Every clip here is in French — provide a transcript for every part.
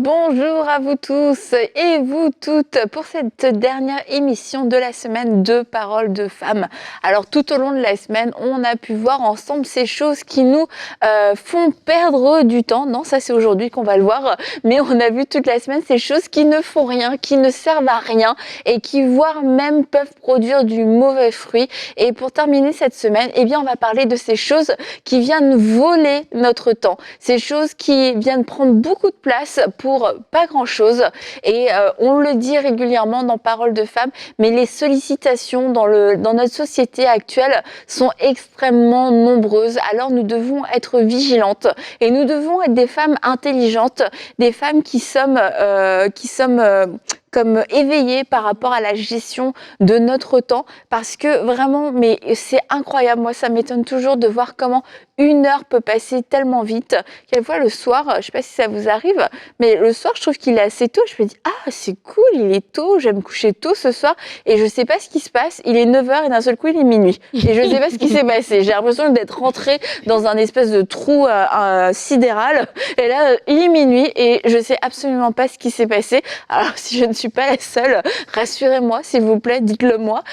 Bonjour à vous tous et vous toutes pour cette dernière émission de la semaine de Paroles de Femmes. Alors tout au long de la semaine, on a pu voir ensemble ces choses qui nous font perdre du temps. Non, ça c'est aujourd'hui qu'on va le voir, mais on a vu toute la semaine ces choses qui ne font rien, qui ne servent à rien et qui voire même peuvent produire du mauvais fruit. Et pour terminer cette semaine, eh bien on va parler de ces choses qui viennent voler notre temps, ces choses qui viennent prendre beaucoup de place pour pas grand-chose. Et on le dit régulièrement dans Paroles de Femmes, mais les sollicitations dans notre société actuelle sont extrêmement nombreuses. Alors nous devons être vigilantes et nous devons être des femmes intelligentes, des femmes qui sommes comme éveillées par rapport à la gestion de notre temps, parce que vraiment, mais c'est incroyable. Moi, ça m'étonne toujours de voir comment une heure peut passer tellement vite. Quelquefois, le soir, je sais pas si ça vous arrive, mais le soir, je trouve qu'il est assez tôt. Je me dis, ah, c'est cool, il est tôt, je vais me coucher tôt ce soir. Et je sais pas ce qui se passe. Il est 9h et d'un seul coup, il est minuit. Et je sais pas ce qui s'est passé. J'ai l'impression d'être rentrée dans un espèce de trou sidéral. Et là, il est minuit et je sais absolument pas ce qui s'est passé. Alors, si je ne suis pas la seule, rassurez-moi, s'il vous plaît, dites-le moi.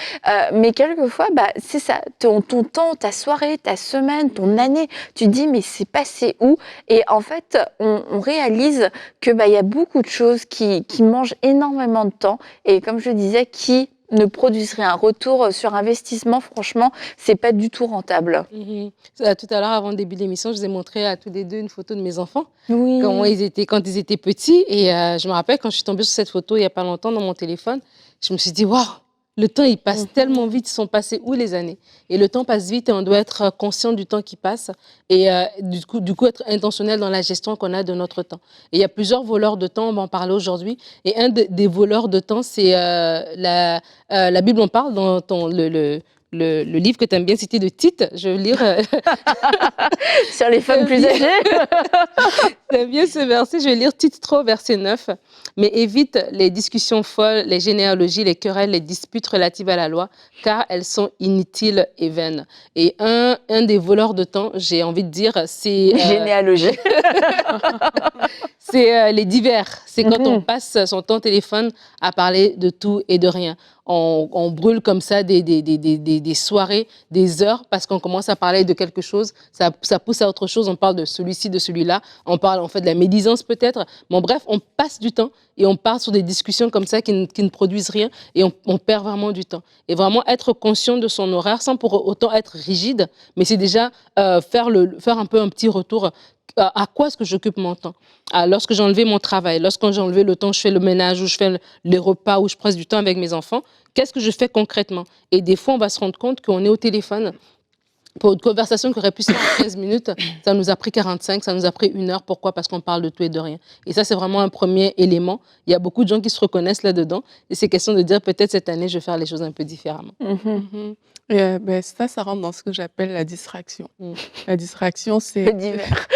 Mais quelquefois, c'est ça. Ton temps, ta soirée, ta semaine, ton année, tu te dis, mais c'est passé où? Et en fait, on réalise que il y a beaucoup de choses qui mangent énormément de temps et comme je disais, qui ne produisent rien. Retour sur investissement, franchement, c'est pas du tout rentable. Tout à l'heure, avant le début de l'émission, je vous ai montré à tous les deux une photo de mes enfants, Oui. comment ils étaient quand ils étaient petits. Et je me rappelle, quand je suis tombée sur cette photo il n'y a pas longtemps dans mon téléphone, je me suis dit, waouh, le temps, il passe tellement vite, ils sont passés où les années? Et le temps passe vite et on doit être conscient du temps qui passe et du coup, être intentionnel dans la gestion qu'on a de notre temps. Et il y a plusieurs voleurs de temps, on va en parler aujourd'hui. Et un des voleurs de temps, c'est la Bible en parle dans le livre que tu aimes bien citer de Tite. Je vais lire. Sur les femmes plus âgées. J'aime bien ce verset, je vais lire Tite 3, verset 9. Mais évite les discussions folles, les généalogies, les querelles, les disputes relatives à la loi, car elles sont inutiles et vaines. Et un des voleurs de temps, j'ai envie de dire, c'est... Généalogie. C'est les divers. C'est quand on passe son temps au téléphone à parler de tout et de rien. On brûle comme ça des soirées, des heures, parce qu'on commence à parler de quelque chose. Ça pousse à autre chose. On parle de celui-ci, de celui-là. On fait de la médisance peut-être. Bon, bref, on passe du temps et on part sur des discussions comme ça qui ne produisent rien et on perd vraiment du temps. Et vraiment être conscient de son horaire sans pour autant être rigide, mais c'est déjà faire un peu un petit retour. À quoi est-ce que j'occupe mon temps? Lorsque j'ai enlevé mon travail, lorsque j'ai enlevé le temps, je fais le ménage ou je fais les repas ou je passe du temps avec mes enfants, qu'est-ce que je fais concrètement? Et des fois, on va se rendre compte qu'on est au téléphone pour une conversation qui aurait pu se faire en 15 minutes, ça nous a pris 45, ça nous a pris 1 heure. Pourquoi? Parce qu'on parle de tout et de rien. Et ça, c'est vraiment un premier élément. Il y a beaucoup de gens qui se reconnaissent là-dedans. Et c'est question de dire, peut-être cette année, je vais faire les choses un peu différemment. Et ça rentre dans ce que j'appelle la distraction. La distraction, c'est... Le divers.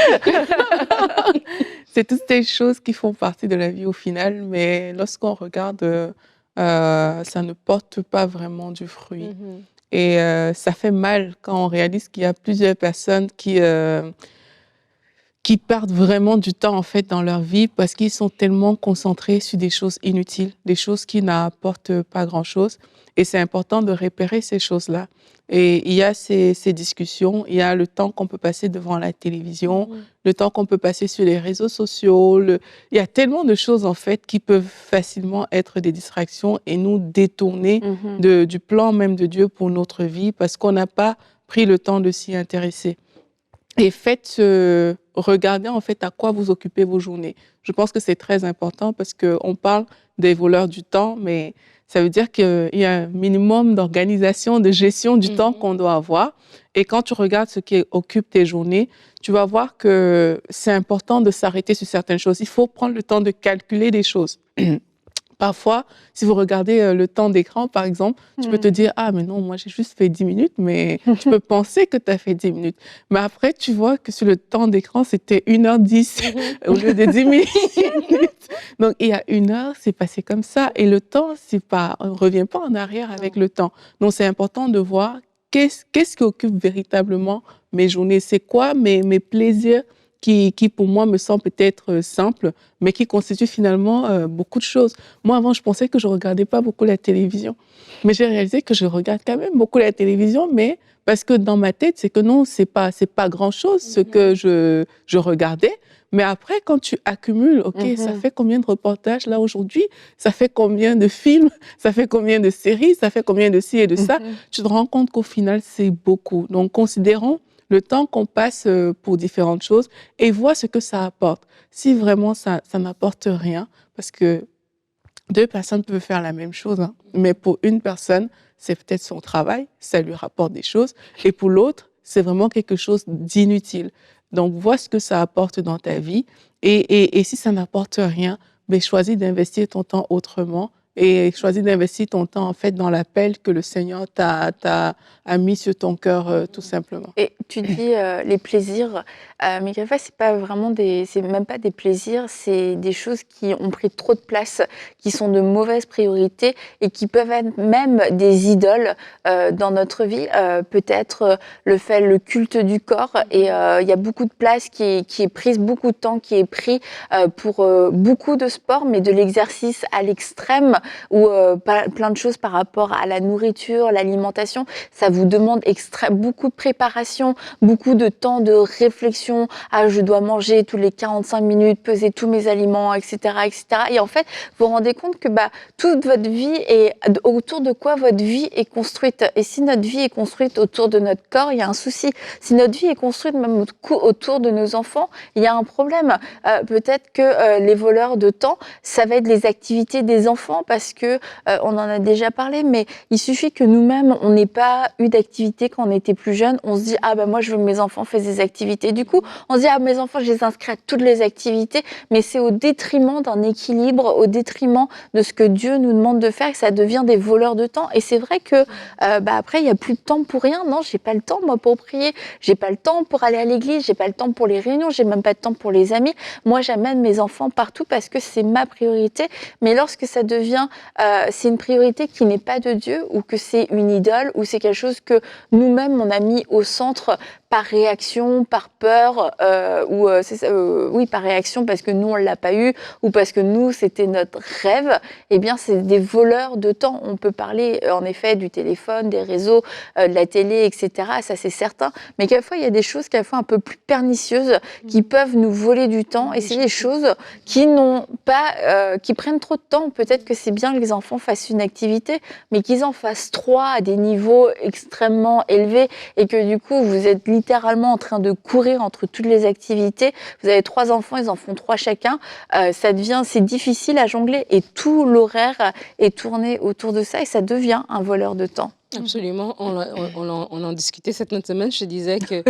c'est toutes ces choses qui font partie de la vie au final, mais lorsqu'on regarde, ça ne porte pas vraiment du fruit. Et ça fait mal quand on réalise qu'il y a plusieurs personnes qui perdent vraiment du temps en fait dans leur vie parce qu'ils sont tellement concentrés sur des choses inutiles, des choses qui n'apportent pas grand-chose. Et c'est important de repérer ces choses-là. Et il y a ces discussions, il y a le temps qu'on peut passer devant la télévision, le temps qu'on peut passer sur les réseaux sociaux. Il y a tellement de choses en fait qui peuvent facilement être des distractions et nous détourner du plan même de Dieu pour notre vie parce qu'on n'a pas pris le temps de s'y intéresser. Et regardez en fait à quoi vous occupez vos journées. Je pense que c'est très important parce qu'on parle des voleurs du temps, mais ça veut dire qu'il y a un minimum d'organisation, de gestion du temps qu'on doit avoir. Et quand tu regardes ce qui occupe tes journées, tu vas voir que c'est important de s'arrêter sur certaines choses. Il faut prendre le temps de calculer des choses. Parfois, si vous regardez le temps d'écran, par exemple, tu peux te dire « Ah, mais non, moi, j'ai juste fait 10 minutes », mais tu peux penser que tu as fait 10 minutes. Mais après, tu vois que sur le temps d'écran, c'était 1h10 au lieu de 10 minutes. Donc, il y a 1 heure, c'est passé comme ça. Et le temps, on ne revient pas en arrière avec le temps. Donc, c'est important de voir qu'est-ce qui occupe véritablement mes journées. C'est quoi mes plaisirs qui pour moi me semble peut-être simple, mais qui constitue finalement beaucoup de choses. Moi, avant, je pensais que je regardais pas beaucoup la télévision, mais j'ai réalisé que je regarde quand même beaucoup la télévision, mais parce que dans ma tête, c'est que non, c'est pas grand-chose ce que je regardais. Mais après, quand tu accumules, OK, ça fait combien de reportages là aujourd'hui? Ça fait combien de films? Ça fait combien de séries? Ça fait combien de ci et de ça? Tu te rends compte qu'au final, c'est beaucoup. Donc, considérons le temps qu'on passe pour différentes choses et vois ce que ça apporte. Si vraiment ça n'apporte rien, parce que deux personnes peuvent faire la même chose, hein, mais pour une personne, c'est peut-être son travail, ça lui rapporte des choses, et pour l'autre, c'est vraiment quelque chose d'inutile. Donc, vois ce que ça apporte dans ta vie, et si ça n'apporte rien, ben, choisis d'investir ton temps autrement, et choisis d'investir ton temps, en fait, dans l'appel que le Seigneur a mis sur ton cœur, tout simplement. Et tu dis les plaisirs, mais quelquefois c'est même pas des plaisirs, c'est des choses qui ont pris trop de place, qui sont de mauvaises priorités et qui peuvent être même des idoles dans notre vie. Peut-être le culte du corps, et il y a beaucoup de place qui est prise, beaucoup de temps qui est pris pour beaucoup de sports, mais de l'exercice à l'extrême, ou plein de choses par rapport à la nourriture, l'alimentation. Ça vous demande beaucoup de préparation, beaucoup de temps de réflexion. Ah, je dois manger tous les 45 minutes, peser tous mes aliments, etc., etc. Et en fait, vous vous rendez compte que toute votre vie est autour de quoi votre vie est construite. Et si notre vie est construite autour de notre corps, il y a un souci. Si notre vie est construite même autour de nos enfants, il y a un problème. Peut-être que les voleurs de temps, ça va être les activités des enfants, parce que on en a déjà parlé, mais il suffit que nous-mêmes, on n'ait pas eu d'activité quand on était plus jeune. On se dit, ah ben moi, je veux que mes enfants fassent des activités. Du coup, on se dit, ah, mes enfants, je les inscris à toutes les activités, mais c'est au détriment d'un équilibre, au détriment de ce que Dieu nous demande de faire, que ça devient des voleurs de temps. Et c'est vrai que après, il n'y a plus de temps pour rien. Non, j'ai pas le temps, moi, pour prier. J'ai pas le temps pour aller à l'église. J'ai pas le temps pour les réunions. J'ai même pas de temps pour les amis. Moi, j'amène mes enfants partout parce que c'est ma priorité. Mais lorsque ça devient, c'est une priorité qui n'est pas de Dieu, ou que c'est une idole, ou c'est quelque chose que nous-mêmes on a mis au centre par réaction, par peur, oui, par réaction parce que nous on l'a pas eu, ou parce que nous c'était notre rêve, eh bien c'est des voleurs de temps. On peut parler en effet du téléphone, des réseaux, de la télé, etc. Ça c'est certain, mais quelquefois il y a des choses quelquefois un peu plus pernicieuses qui peuvent nous voler du temps, et c'est des choses qui n'ont pas, qui prennent trop de temps. Peut-être que c'est bien que les enfants fassent une activité, mais qu'ils en fassent 3 à des niveaux extrêmement élevés, et que du coup vous êtes littéralement en train de courir entre toutes les activités. Vous avez 3 enfants, ils en font 3 chacun. C'est difficile à jongler, et tout l'horaire est tourné autour de ça, et ça devient un voleur de temps. Absolument. On en discutait cette semaine. Je te disais que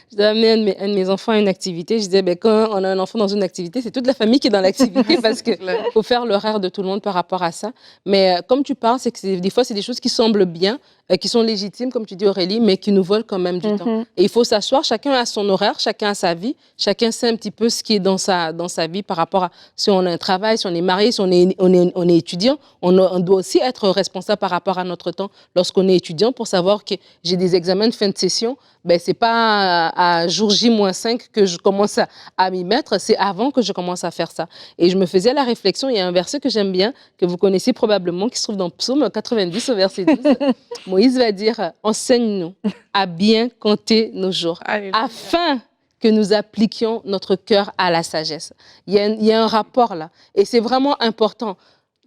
je dois amener un de mes enfants à une activité. Je disais, quand on a un enfant dans une activité, c'est toute la famille qui est dans l'activité, parce qu'il faut faire l'horaire de tout le monde par rapport à ça. Mais comme tu parles, c'est que des fois, c'est des choses qui semblent bien, qui sont légitimes, comme tu dis, Aurélie, mais qui nous volent quand même du temps. Et il faut s'asseoir, chacun a son horaire, chacun a sa vie, chacun sait un petit peu ce qui est dans sa vie par rapport à si on a un travail, si on est marié, si on est étudiant. On doit aussi être responsable par rapport à notre temps lorsqu'on est étudiant, pour savoir que j'ai des examens de fin de session. C'est pas à jour J-5 que je commence à m'y mettre, c'est avant que je commence à faire ça. Et je me faisais la réflexion, il y a un verset que j'aime bien, que vous connaissez probablement, qui se trouve dans Psaume 90 au verset 12. Moïse va dire, enseigne-nous à bien compter nos jours, afin que nous appliquions notre cœur à la sagesse. Il y a un rapport là, et c'est vraiment important.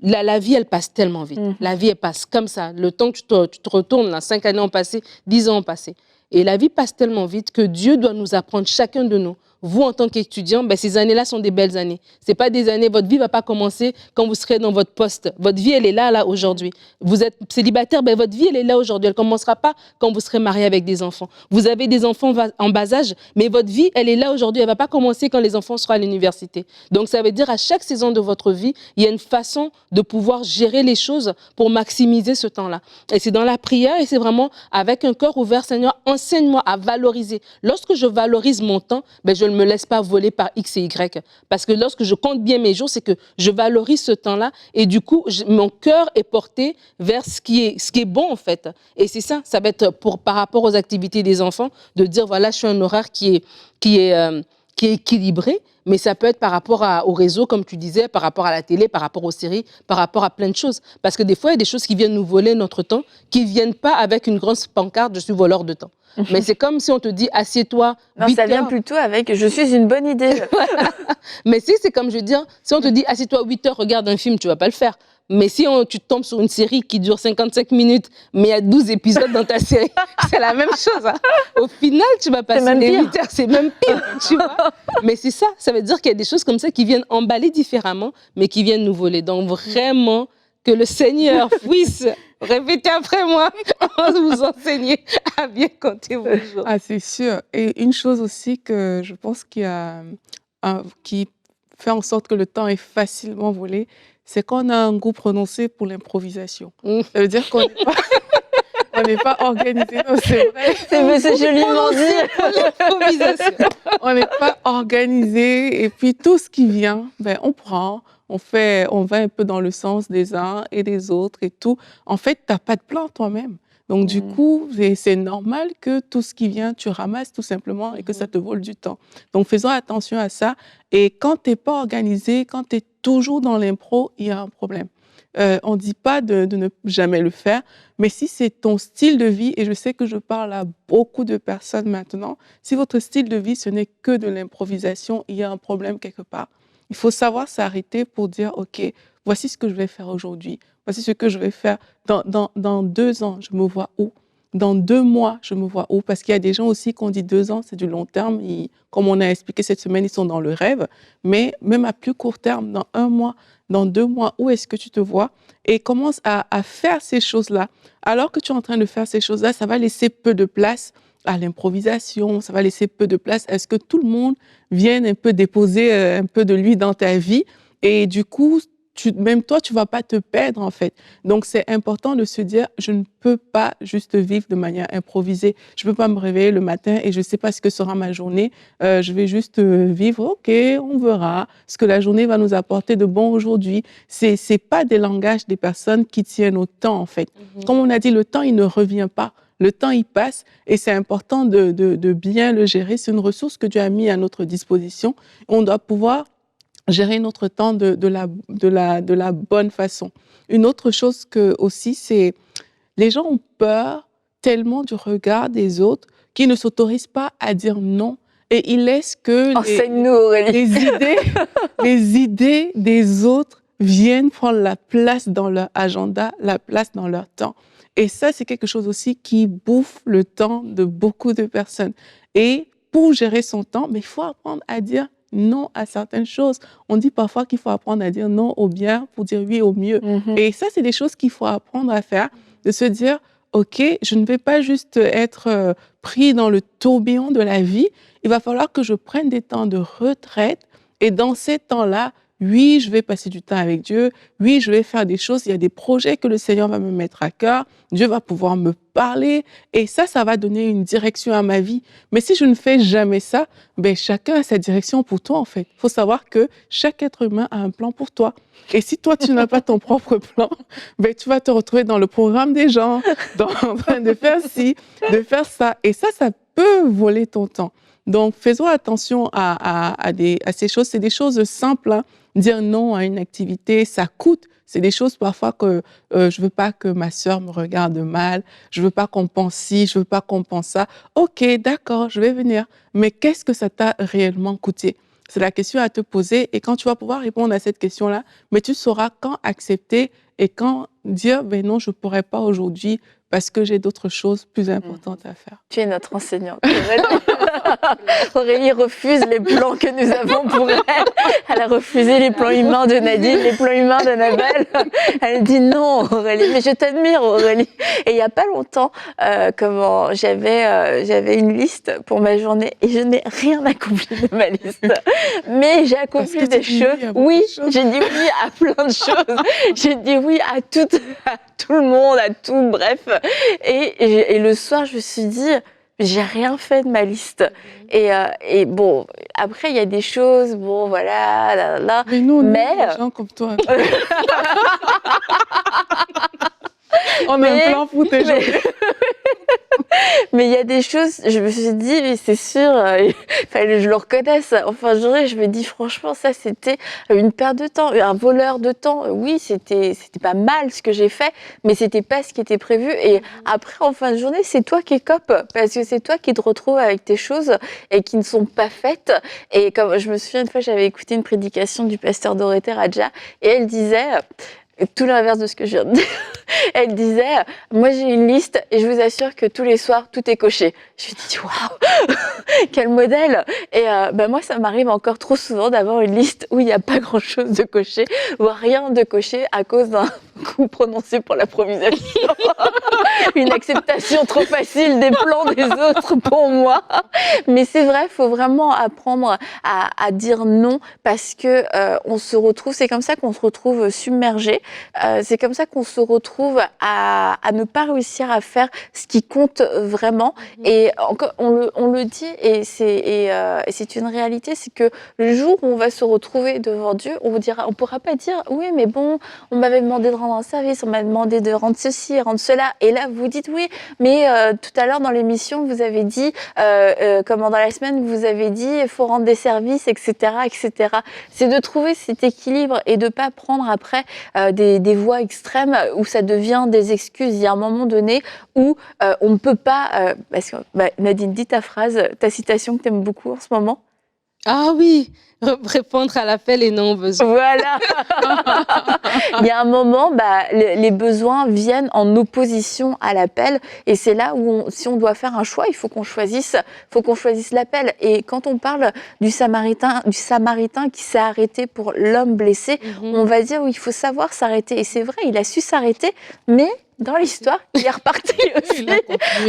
La vie, elle passe tellement vite. La vie, elle passe comme ça. Le temps que tu te retournes, là, 5 années ont passé, 10 ans ont passé. Et la vie passe tellement vite que Dieu doit nous apprendre, chacun de nous. Vous, en tant qu'étudiant, ces années-là sont des belles années. C'est pas des années, votre vie ne va pas commencer quand vous serez dans votre poste. Votre vie, elle est là, aujourd'hui. Vous êtes célibataire, votre vie, elle est là aujourd'hui. Elle ne commencera pas quand vous serez marié avec des enfants. Vous avez des enfants en bas âge, mais votre vie, elle est là aujourd'hui. Elle ne va pas commencer quand les enfants seront à l'université. Donc, ça veut dire à chaque saison de votre vie, il y a une façon de pouvoir gérer les choses pour maximiser ce temps-là. Et c'est dans la prière, et c'est vraiment avec un cœur ouvert, Seigneur, enseigne-moi à valoriser. Lorsque je valorise mon temps, je ne me laisse pas voler par X et Y. Parce que lorsque je compte bien mes jours, c'est que je valorise ce temps-là, et du coup, mon cœur est porté vers ce qui est bon, en fait. Et c'est ça, ça va être par rapport aux activités des enfants, de dire, voilà, je suis un horaire qui qui est équilibré, mais ça peut être par rapport au réseau, comme tu disais, par rapport à la télé, par rapport aux séries, par rapport à plein de choses. Parce que des fois, il y a des choses qui viennent nous voler notre temps, qui ne viennent pas avec une grande pancarte « Je suis voleur de temps ». Mais c'est comme si on te dit « Assieds-toi 8 Non, ça heures ». vient plutôt avec « Je suis une bonne idée ». Mais si, c'est comme je veux dire, si on te dit « Assieds-toi 8 heures, regarde un film », tu ne vas pas le faire. Mais si tu tombes sur une série qui dure 55 minutes, mais il y a 12 épisodes dans ta série, c'est la même chose. Hein. Au final, tu vas passer les 8 heures, c'est même pire, tu vois. Mais c'est ça, ça veut dire qu'il y a des choses comme ça qui viennent emballer différemment, mais qui viennent nous voler. Donc vraiment, que le Seigneur puisse, répétez après moi, vous enseigner à bien compter vos jours. Ah, c'est sûr. Et une chose aussi que je pense qui fait en sorte que le temps est facilement volé, c'est qu'on a un goût prononcé pour l'improvisation. Ça veut dire qu'on n'est pas organisé. Non, c'est vrai. C'est joliment dit. L'improvisation. On n'est pas organisé. Et puis, tout ce qui vient, ben, on prend, on va un peu dans le sens des uns et des autres et tout. En fait, tu n'as pas de plan toi-même. Donc, du coup, c'est normal que tout ce qui vient, tu ramasses tout simplement et que ça te vole du temps. Donc, faisons attention à ça. Et quand tu n'es pas organisé, quand tu es toujours dans l'impro, il y a un problème. On ne dit pas de ne jamais le faire, mais si c'est ton style de vie, et je sais que je parle à beaucoup de personnes maintenant, si votre style de vie, ce n'est que de l'improvisation, il y a un problème quelque part. Il faut savoir s'arrêter pour dire, OK, voici ce que je vais faire aujourd'hui. Voici ce que je vais faire dans 2 ans, je me vois où? Dans 2 mois, je me vois où? Parce qu'il y a des gens aussi qui ont dit 2 ans, c'est du long terme. Comme on a expliqué cette semaine, ils sont dans le rêve. Mais même à plus court terme, dans 1 mois, dans 2 mois, où est-ce que tu te vois? Et commence à faire ces choses-là. Alors que tu es en train de faire ces choses-là, ça va laisser peu de place à l'improvisation, ça va laisser peu de place à ce que tout le monde vienne un peu déposer un peu de lui dans ta vie. Et du coup, même toi, tu ne vas pas te perdre, en fait. Donc, c'est important de se dire, je ne peux pas juste vivre de manière improvisée. Je ne peux pas me réveiller le matin et je ne sais pas ce que sera ma journée. Je vais juste vivre, OK, on verra ce que la journée va nous apporter de bon aujourd'hui. Ce n'est pas des langages des personnes qui tiennent au temps, en fait. Comme on a dit, le temps, il ne revient pas. Le temps, il passe et c'est important de bien le gérer. C'est une ressource que Dieu a mis à notre disposition. On doit pouvoir gérer notre temps de la bonne façon. Une autre chose aussi, c'est les gens ont peur tellement du regard des autres qu'ils ne s'autorisent pas à dire non et ils laissent que Enseigne-nous, Aurélie. les idées des autres viennent prendre la place dans leur agenda, la place dans leur temps. Et ça, c'est quelque chose aussi qui bouffe le temps de beaucoup de personnes. Et pour gérer son temps, mais il faut apprendre à dire non à certaines choses. On dit parfois qu'il faut apprendre à dire non au bien pour dire oui au mieux. Et ça, c'est des choses qu'il faut apprendre à faire, de se dire, OK, je ne vais pas juste être pris dans le tourbillon de la vie. Il va falloir que je prenne des temps de retraite. Et dans ces temps-là, oui, je vais passer du temps avec Dieu. Oui, je vais faire des choses. Il y a des projets que le Seigneur va me mettre à cœur. Dieu va pouvoir me parler. Et ça va donner une direction à ma vie. Mais si je ne fais jamais ça, ben, chacun a sa direction pour toi, en fait. Il faut savoir que chaque être humain a un plan pour toi. Et si toi, tu n'as pas ton propre plan, ben, tu vas te retrouver dans le programme des gens, en train de faire ci, de faire ça. Et ça peut voler ton temps. Donc, faisons attention à ces choses. C'est des choses simples, hein. Dire non à une activité, ça coûte. C'est des choses parfois que je veux pas que ma sœur me regarde mal, je veux pas qu'on pense ci, je veux pas qu'on pense ça. OK, d'accord, je vais venir. Mais qu'est-ce que ça t'a réellement coûté? C'est la question à te poser. Et quand tu vas pouvoir répondre à cette question-là, mais tu sauras quand accepter et quand dire, ben non, je pourrais pas aujourd'hui parce que j'ai d'autres choses plus importantes à faire. Tu es notre enseignante. Aurélie refuse les plans que nous avons pour elle. Elle a refusé les plans humains de Nadine, les plans humains d'Annabelle. Elle dit non, Aurélie, mais je t'admire, Aurélie. Et il n'y a pas longtemps, j'avais une liste pour ma journée et je n'ai rien accompli de ma liste. Mais j'ai accompli des choses. Oui, j'ai dit oui à plein de choses. J'ai dit oui à tout le monde, à tout, bref. Et le soir, je me suis dit, j'ai rien fait de ma liste. Et bon, après, il y a des choses, bon, voilà, là. Mais nous, on est des gens comme toi. On a un plan pour tes journées. Mais il y a des choses, je me suis dit, mais c'est sûr, il fallait que je le reconnaisse. Enfin, je me dis, franchement, ça, c'était une perte de temps, un voleur de temps. Oui, c'était pas mal ce que j'ai fait, mais c'était pas ce qui était prévu. Et après, en fin de journée, c'est toi qui es cop, parce que c'est toi qui te retrouves avec tes choses et qui ne sont pas faites. Et comme je me souviens, une fois, j'avais écouté une prédication du pasteur Dorothée Radja, et elle disait, tout l'inverse de ce que je viens de dire. Elle disait, moi j'ai une liste et je vous assure que tous les soirs, tout est coché. Je me suis dit, waouh, quel modèle. Et moi, ça m'arrive encore trop souvent d'avoir une liste où il n'y a pas grand-chose de coché, voire rien de coché à cause d'un coup prononcé pour l'improvisation. Une acceptation trop facile des plans des autres pour moi. Mais c'est vrai, il faut vraiment apprendre à dire non parce que on se retrouve, c'est comme ça qu'on se retrouve submergé. C'est comme ça qu'on se retrouve à ne pas réussir à faire ce qui compte vraiment. Et encore, on le dit, et c'est une réalité, c'est que le jour où on va se retrouver devant Dieu, on pourra pas dire, oui, mais bon, on m'avait demandé de rendre un service, on m'a demandé de rendre ceci, rendre cela. Et là, vous dites oui, mais tout à l'heure dans l'émission, vous avez dit, comment dans la semaine, vous avez dit, il faut rendre des services, etc., etc. C'est de trouver cet équilibre et de pas prendre après des voies extrêmes où ça devient des excuses. Il y a un moment donné où on ne peut pas... parce que, Nadine, dis ta phrase, ta citation que tu aimes beaucoup en ce moment. Ah oui, répondre à l'appel et non aux besoins. Voilà. Il y a un moment, les besoins viennent en opposition à l'appel, et c'est là où, si on doit faire un choix, il faut qu'on choisisse l'appel. Et quand on parle du Samaritain qui s'est arrêté pour l'homme blessé, on va dire oui, il faut savoir s'arrêter. Et c'est vrai, il a su s'arrêter, mais dans l'histoire, il est reparti aussi.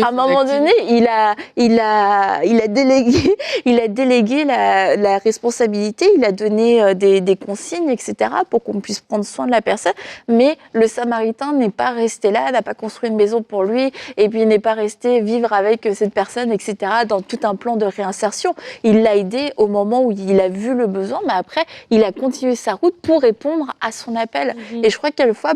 À un moment donné, il a délégué la responsabilité, il a donné des consignes, etc., pour qu'on puisse prendre soin de la personne. Mais le Samaritain n'est pas resté là, n'a pas construit une maison pour lui, et puis n'est pas resté vivre avec cette personne, etc., dans tout un plan de réinsertion. Il l'a aidé au moment où il a vu le besoin, mais après, il a continué sa route pour répondre à son appel. Et je crois que quelquefois,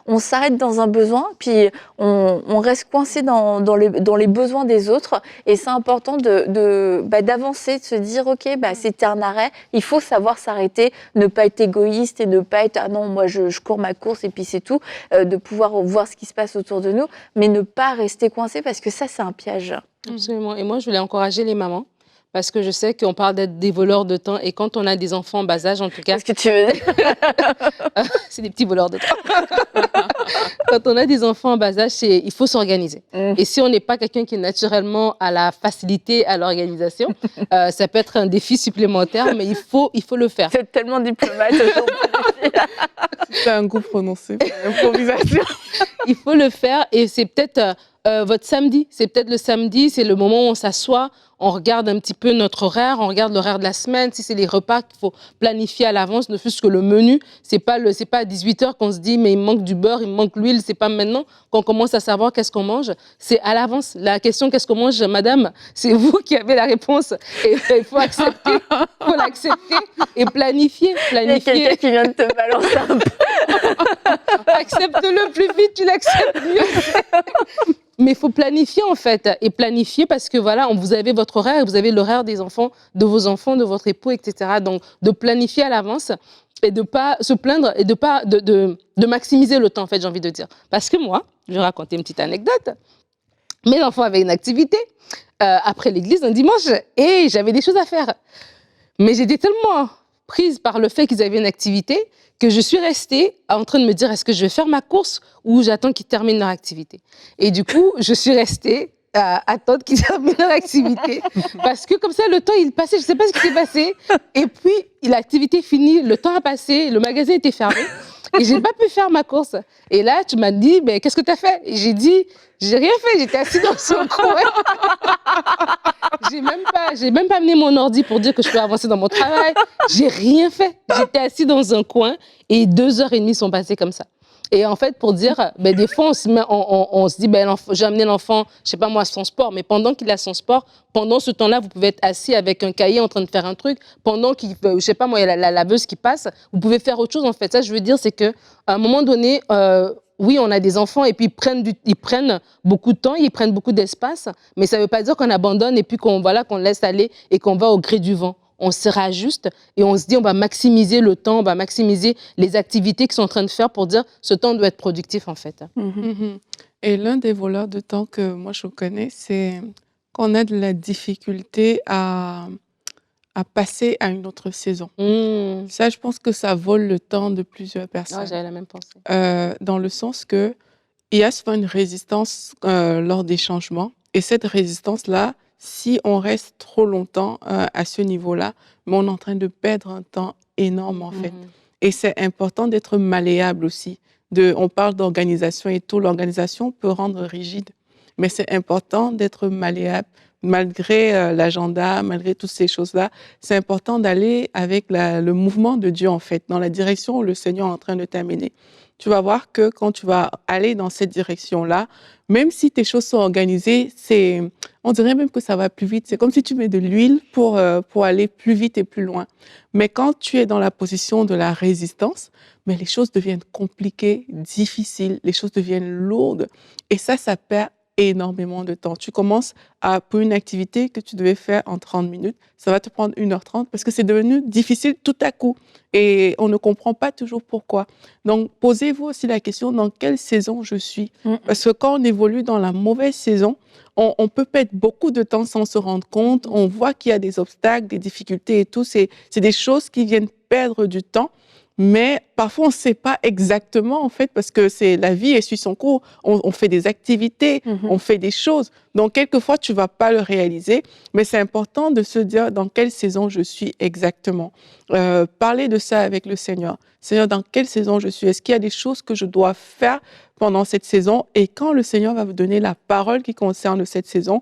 on s'arrête dans un besoin, puis on reste coincé dans les besoins des autres, et c'est important d'avancer, de se dire ok, c'était un arrêt, il faut savoir s'arrêter, ne pas être égoïste et ne pas être ah non, moi je cours ma course et puis c'est tout, de pouvoir voir ce qui se passe autour de nous, mais ne pas rester coincé parce que ça c'est un piège. Absolument. Et moi je voulais encourager les mamans. Parce que je sais qu'on parle d'être des voleurs de temps. Et quand on a des enfants en bas âge, en tout cas... Qu'est-ce que tu veux dire? C'est des petits voleurs de temps. Quand on a des enfants en bas âge, il faut s'organiser. Et si on n'est pas quelqu'un qui est naturellement à la facilité, à l'organisation, ça peut être un défi supplémentaire, mais il faut le faire. C'est tellement diplomate. C'est un goût prononcé pour l'improvisation. Il faut le faire, et c'est peut-être... votre samedi, c'est peut-être le samedi, c'est le moment où on s'assoit, on regarde un petit peu notre horaire, on regarde l'horaire de la semaine, si c'est les repas qu'il faut planifier à l'avance, ne fût-ce que le menu, c'est pas à 18h qu'on se dit mais il me manque du beurre, il me manque l'huile, c'est pas maintenant qu'on commence à savoir qu'est-ce qu'on mange, c'est à l'avance. La question qu'est-ce qu'on mange, madame, c'est vous qui avez la réponse, et il faut l'accepter et planifier. Il y a quelqu'un qui vient de te balancer un peu. Accepte-le plus vite, tu l'acceptes mieux. Mais il faut planifier en fait, et planifier parce que voilà, vous avez votre horaire, et vous avez l'horaire des enfants, de vos enfants, de votre époux, etc. Donc de planifier à l'avance et de pas se plaindre et de maximiser le temps en fait, j'ai envie de dire. Parce que moi, je vais raconter une petite anecdote. Mes enfants avaient une activité après l'église un dimanche et j'avais des choses à faire. Mais j'étais tellement prise par le fait qu'ils avaient une activité que je suis restée en train de me dire est-ce que je vais faire ma course ou j'attends qu'ils terminent leur activité. Et du coup, je suis restée à attendre qu'ils terminent leur activité parce que comme ça, le temps, il passait, je ne sais pas ce qui s'est passé. Et puis, l'activité finie, le temps a passé, le magasin était fermé et je n'ai pas pu faire ma course. Et là, tu m'as dit, qu'est-ce que tu as fait? Et j'ai dit, j'ai rien fait, j'étais assise dans un coin. J'ai même pas amené mon ordi pour dire que je peux avancer dans mon travail. J'ai rien fait. J'étais assise dans un coin et 2h30 sont passées comme ça. Et en fait, pour dire, des fois, on se dit, j'ai amené l'enfant, je sais pas moi, à son sport, mais pendant qu'il a son sport, pendant ce temps-là, vous pouvez être assis avec un cahier en train de faire un truc, pendant je sais pas moi, il y a la laveuse qui passe, vous pouvez faire autre chose en fait. Ça, je veux dire, c'est que à un moment donné, oui, on a des enfants et puis ils prennent beaucoup de temps, ils prennent beaucoup d'espace, mais ça ne veut pas dire qu'on abandonne et puis qu'on laisse aller et qu'on va au gré du vent. On se rajuste et on se dit on va maximiser le temps, on va maximiser les activités qu'ils sont en train de faire pour dire ce temps doit être productif en fait. Mhm. Et l'un des voleurs de temps que moi je connais, c'est qu'on a de la difficulté à passer à une autre saison. Ça, je pense que ça vole le temps de plusieurs Ah, personnes. j'avais la même pensée. Dans le sens que il y a souvent une résistance lors des changements. Et cette résistance-là, si on reste trop longtemps à ce niveau-là, mais on est en train de perdre un temps énorme en fait. Et c'est important d'être malléable aussi. On parle d'organisation et tout. L'organisation peut rendre rigide, mais c'est important d'être malléable. Malgré l'agenda, malgré toutes ces choses-là, c'est important d'aller avec le mouvement de Dieu en fait, dans la direction où le Seigneur est en train de t'amener. Tu vas voir que quand tu vas aller dans cette direction-là, même si tes choses sont organisées, on dirait même que ça va plus vite. C'est comme si tu mets de l'huile pour aller plus vite et plus loin. Mais quand tu es dans la position de la résistance, mais les choses deviennent compliquées, difficiles, les choses deviennent lourdes. Et ça perd énormément de temps. Tu commences pour une activité que tu devais faire en 30 minutes, ça va te prendre 1h30 parce que c'est devenu difficile tout à coup et on ne comprend pas toujours pourquoi. Donc, posez-vous aussi la question dans quelle saison je suis. Parce que quand on évolue dans la mauvaise saison, on peut perdre beaucoup de temps sans se rendre compte. On voit qu'il y a des obstacles, des difficultés et tout. C'est des choses qui viennent perdre du temps. Mais parfois, on ne sait pas exactement, en fait, parce que la vie, elle suit son cours. On fait des activités, on fait des choses. Donc, quelquefois, tu ne vas pas le réaliser, mais c'est important de se dire dans quelle saison je suis exactement. Parler de ça avec le Seigneur. Seigneur, dans quelle saison je suis? Est-ce qu'il y a des choses que je dois faire pendant cette saison? Et quand le Seigneur va vous donner la parole qui concerne cette saison,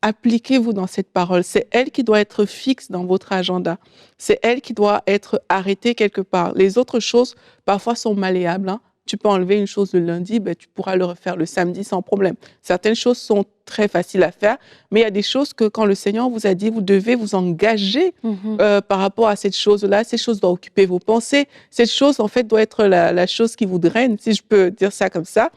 appliquez-vous dans cette parole. C'est elle qui doit être fixe dans votre agenda. C'est elle qui doit être arrêtée quelque part. Les autres choses, parfois, sont malléables. Hein. Tu peux enlever une chose le lundi, tu pourras le refaire le samedi sans problème. Certaines choses sont très faciles à faire, mais il y a des choses que quand le Seigneur vous a dit, vous devez vous engager par rapport à cette chose-là. Cette chose doit occuper vos pensées. Cette chose, en fait, doit être la chose qui vous draine, si je peux dire ça comme ça.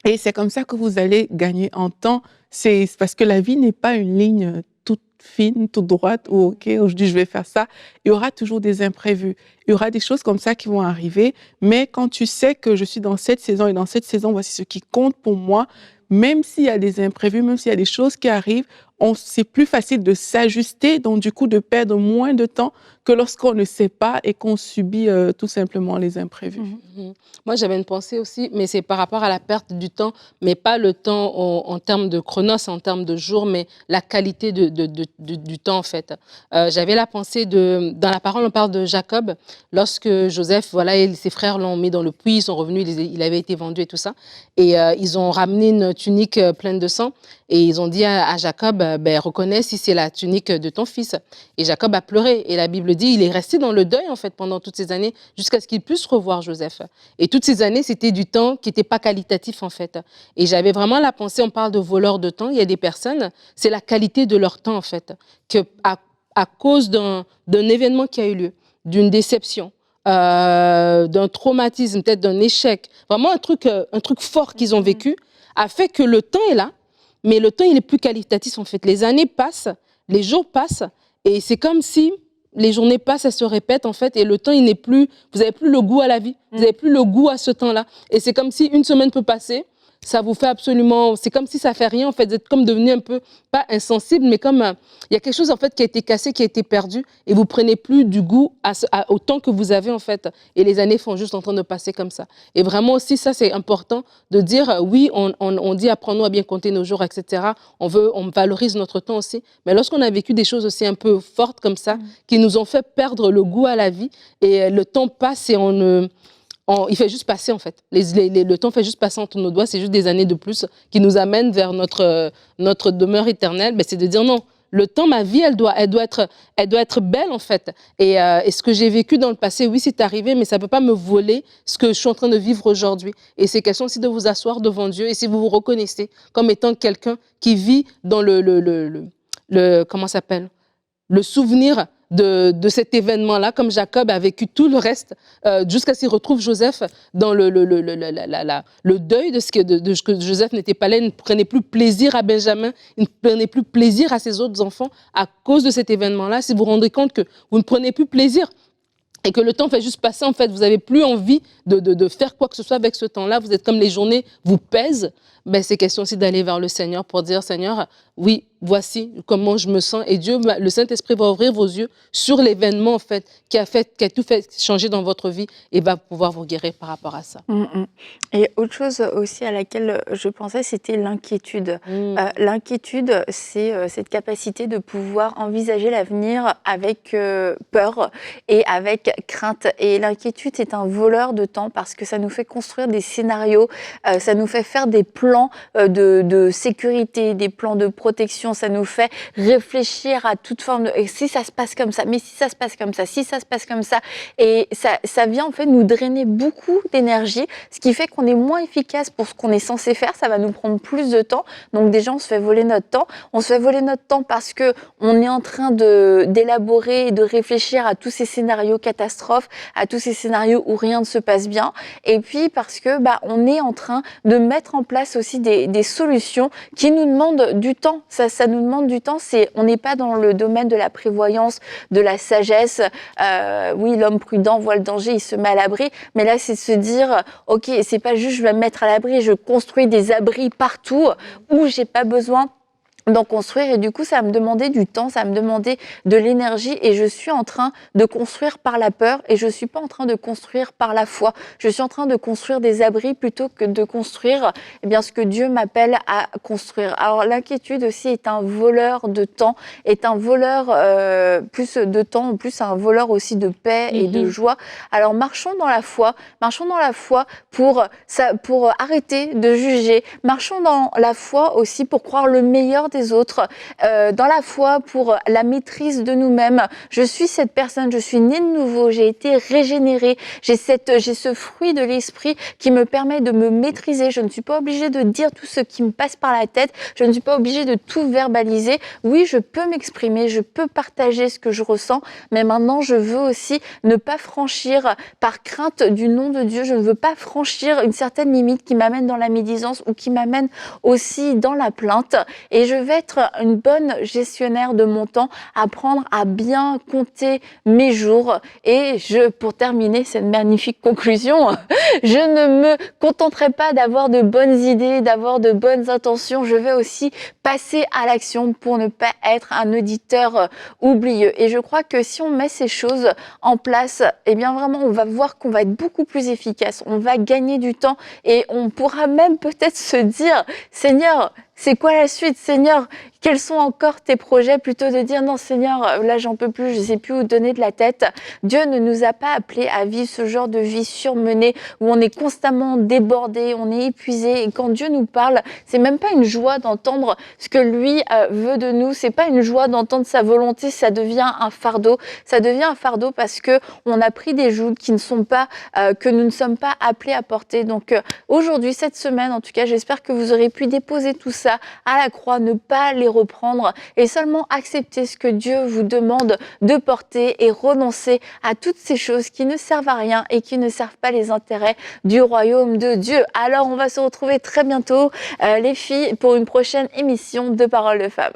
Et c'est comme ça que vous allez gagner en temps. C'est parce que la vie n'est pas une ligne toute fine, toute droite, où OK, aujourd'hui je vais faire ça. Il y aura toujours des imprévus. Il y aura des choses comme ça qui vont arriver. Mais quand tu sais que je suis dans cette saison et dans cette saison, voici ce qui compte pour moi, même s'il y a des imprévus, même s'il y a des choses qui arrivent, c'est plus facile de s'ajuster, donc du coup de perdre moins de temps que lorsqu'on ne sait pas et qu'on subit tout simplement les imprévus. Moi, j'avais une pensée aussi, mais c'est par rapport à la perte du temps, mais pas le temps en termes de chronos, en termes de jours, mais la qualité du temps, en fait. J'avais la pensée dans la parole, on parle de Jacob, lorsque Joseph, voilà, et ses frères l'ont mis dans le puits, ils sont revenus, il avait été vendu et tout ça, et ils ont ramené une tunique pleine de sang, et ils ont dit à Jacob, reconnais si c'est la tunique de ton fils. Et Jacob a pleuré, et la Bible dit, il est resté dans le deuil, en fait, pendant toutes ces années, jusqu'à ce qu'il puisse revoir Joseph. Et toutes ces années, c'était du temps qui n'était pas qualitatif, en fait. Et j'avais vraiment la pensée, on parle de voleurs de temps, il y a des personnes, c'est la qualité de leur temps, en fait, que à cause d'un événement qui a eu lieu, d'une déception, d'un traumatisme, peut-être d'un échec, vraiment un truc fort qu'ils ont vécu, a fait que le temps est là, mais le temps, il est plus qualitatif, en fait. Les années passent, les jours passent, et c'est comme si les journées passent, elles se répètent, en fait, et le temps, il n'est plus, vous n'avez plus le goût à la vie, vous n'avez plus le goût à ce temps-là. Et c'est comme si une semaine peut passer, ça vous fait absolument, c'est comme si ça fait rien, en fait, vous êtes comme devenu un peu, pas insensible, mais comme, il y a quelque chose, en fait, qui a été cassé, qui a été perdu, et vous prenez plus du goût au temps que vous avez, en fait, et les années sont juste en train de passer comme ça. Et vraiment aussi, ça, c'est important de dire, oui, on dit, apprends-nous à bien compter nos jours, etc. On valorise notre temps aussi, mais lorsqu'on a vécu des choses aussi un peu fortes comme ça, qui nous ont fait perdre le goût à la vie, et le temps passe et il fait juste passer, en fait. Le temps fait juste passer entre nos doigts. C'est juste des années de plus qui nous amènent vers notre demeure éternelle. C'est de dire non, le temps, ma vie, elle doit être belle, en fait. Et ce que j'ai vécu dans le passé, oui, c'est arrivé, mais ça ne peut pas me voler ce que je suis en train de vivre aujourd'hui. Et c'est question aussi de vous asseoir devant Dieu. Et si vous vous reconnaissez comme étant quelqu'un qui vit dans comment ça s'appelle, le souvenir de cet événement-là, comme Jacob a vécu tout le reste, jusqu'à ce qu'il retrouve Joseph dans le deuil de ce que Joseph n'était pas là, il ne prenait plus plaisir à Benjamin, il ne prenait plus plaisir à ses autres enfants à cause de cet événement-là. Si vous vous rendez compte que vous ne prenez plus plaisir et que le temps fait juste passer, en fait, vous n'avez plus envie de faire quoi que ce soit avec ce temps-là, vous êtes comme les journées vous pèsent, ben, c'est question aussi d'aller vers le Seigneur pour dire, Seigneur, oui, voici comment je me sens. Et Dieu, le Saint-Esprit va ouvrir vos yeux sur l'événement, en fait, qui a tout fait changer dans votre vie et va pouvoir vous guérir par rapport à ça. Et autre chose aussi à laquelle je pensais, c'était l'inquiétude. L'inquiétude, c'est cette capacité de pouvoir envisager l'avenir avec peur et avec crainte. Et l'inquiétude, c'est un voleur de temps parce que ça nous fait construire des scénarios, ça nous fait faire des plans de sécurité, des plans de protection, ça nous fait réfléchir à toute forme de... Et si ça se passe comme ça, mais si ça se passe comme ça, si ça se passe comme ça, et ça vient en fait nous drainer beaucoup d'énergie, ce qui fait qu'on est moins efficace pour ce qu'on est censé faire, ça va nous prendre plus de temps, donc déjà on se fait voler notre temps, parce que on est en train d'élaborer et de réfléchir à tous ces scénarios catastrophes, à tous ces scénarios où rien ne se passe bien, et puis parce que on est en train de mettre en place aussi des solutions qui nous demandent du temps. Ça nous demande du temps. On n'est pas dans le domaine de la prévoyance, de la sagesse. Oui, l'homme prudent voit le danger, il se met à l'abri. Mais là, c'est de se dire, ok, c'est pas juste je vais me mettre à l'abri, je construis des abris partout où j'ai pas besoin d'en construire, et du coup ça va me demander du temps, ça va me demander de l'énergie, et je suis en train de construire par la peur et je suis pas en train de construire par la foi. Je suis en train de construire des abris plutôt que de construire ce que Dieu m'appelle à construire. Alors l'inquiétude aussi est un voleur de temps, est un voleur plus de temps, en plus un voleur aussi de paix et de joie. Alors marchons dans la foi pour arrêter de juger, marchons dans la foi aussi pour croire le meilleur des autres, dans la foi pour la maîtrise de nous-mêmes. Je suis cette personne, je suis née de nouveau, j'ai été régénérée, j'ai ce fruit de l'esprit qui me permet de me maîtriser. Je ne suis pas obligée de dire tout ce qui me passe par la tête, je ne suis pas obligée de tout verbaliser. Oui, je peux m'exprimer, je peux partager ce que je ressens, mais maintenant je veux aussi ne pas franchir par crainte du nom de Dieu, je ne veux pas franchir une certaine limite qui m'amène dans la médisance ou qui m'amène aussi dans la plainte, et je vais être une bonne gestionnaire de mon temps, apprendre à bien compter mes jours. Et pour terminer cette magnifique conclusion, je ne me contenterai pas d'avoir de bonnes idées, d'avoir de bonnes intentions, je vais aussi passer à l'action pour ne pas être un auditeur oublieux. Et je crois que si on met ces choses en place, vraiment on va voir qu'on va être beaucoup plus efficace, on va gagner du temps, et on pourra même peut-être se dire, Seigneur, c'est quoi la suite, Seigneur? Quels sont encore tes projets? Plutôt de dire, non Seigneur, là j'en peux plus, je ne sais plus où donner de la tête. Dieu ne nous a pas appelés à vivre ce genre de vie surmenée où on est constamment débordé, on est épuisé. Et quand Dieu nous parle, c'est même pas une joie d'entendre ce que lui veut de nous. C'est pas une joie d'entendre sa volonté, ça devient un fardeau. Ça devient un fardeau parce que on a pris des jougs qui ne sont pas, que nous ne sommes pas appelés à porter. Donc aujourd'hui, cette semaine, en tout cas, j'espère que vous aurez pu déposer tout ça à la croix, ne pas les reprendre et seulement accepter ce que Dieu vous demande de porter et renoncer à toutes ces choses qui ne servent à rien et qui ne servent pas les intérêts du royaume de Dieu. Alors on va se retrouver très bientôt les filles pour une prochaine émission de Paroles de Femmes.